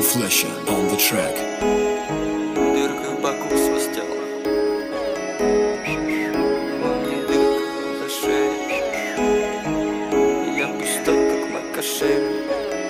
Young Flesher on the track. Дырка в боку свистела. Во мне дырка за шею. Я пустой, как мой кошель.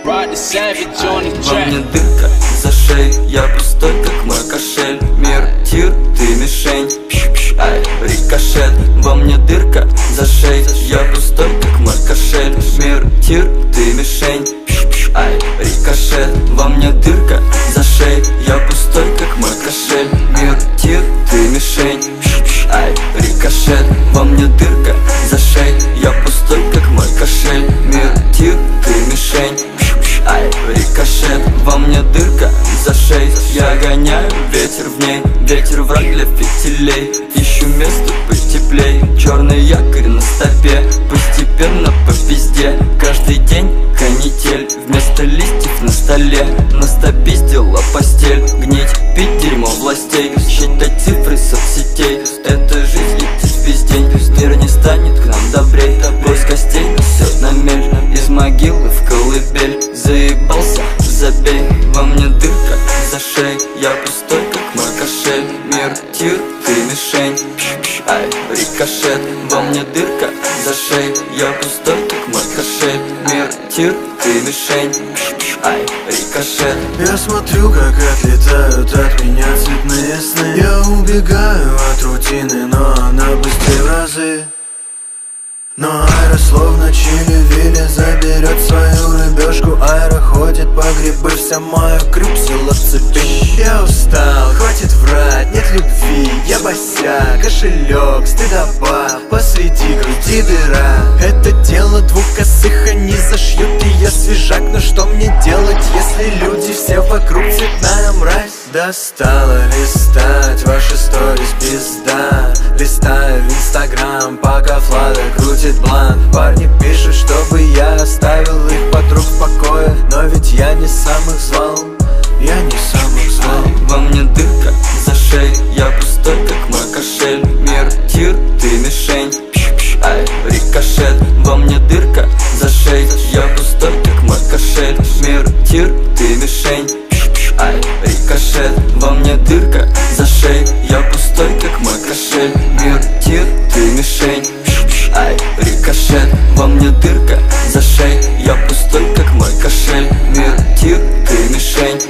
Ride the savage on the Во мне track. дырка за шею. Я пустой, как мой кошель. Мир, тир, ты мишень. Пш-пш, ай, рикошет. Во мне дырка за шею. Я пустой, как мой кошель. Мир, тир, ты мишень. Пш-пш, ай, рикошет. Во мне дырка за шею. Я пустой, как мой кошель. Мир, тир, ты мишень. Пш-пш, ай, рикошет. Во мне дырка за шею. Я пустой, как мой кошель. Мир, тир, ты мишень. Пш-пш, ай, рикошет. Во мне дырка за шею. Я гоняю ветер в ней. Ветер враг для фитилей. Ищу место потеплей. Черный якорь на стопе. Постепенно по пизде. Каждый день канитель. Вместо листьев на столе. Настопиздила постель. Гнить, пить дерьмо властей. Считать цифры соцсетей. Эта жизнь летит весь день. Мир не станет к нам добрей. Бой костей несет на мель. Из могилы в колыбель. Заебался, забей. Во мне дырка за шею. Я пустой, как мой кошель. Мир, тир, ты мишень. Пш-пш, ай, рикошет. Во мне дырка за шею. Я пустой, как мой кошель. Мир, тир, ты мишень. Пш-пш, ай, рикошет. Я смотрю, как отлетают от меня цветные сны. Я убегаю от рутины, но она быстрее в разы. Но аэро словно чили-вили заберет свою рыбешку. Аэро ходит по грибы, вся моя крюксила цепи. Я устал, хватит врать, нет любви. Я босяк, кошелек, стыдоба. Посреди груди дыра. Это дело двух косых, они зашьют, и я свежак. Но что мне делать, если люди все вокруг цветная мразь? Достало листать ваши сторис, пизда. Листаю в Инстаграм, пока Флада крутит бланк. Парни пишут, чтобы я оставил их подруг в покое. Но ведь я не сам их звал, я не сам их звал. Во мне дырка за шею. Я пустой, как мой кошель. Мир, тир, ты мишень. Пш-пш, ай, рикошет. Во мне дырка за шею. Я пустой, как мой кошель. Мир, тир, ты мишень. Пш-пш, ай, рикошет. Во мне дырка за шею. Я пустой, как мой кошель. Мир, тир, ты мишень. Пш-пш, ай, рикошет. Во мне дырка за шею. Я пустой, как мой кошель. Мир, тир, ты мишень.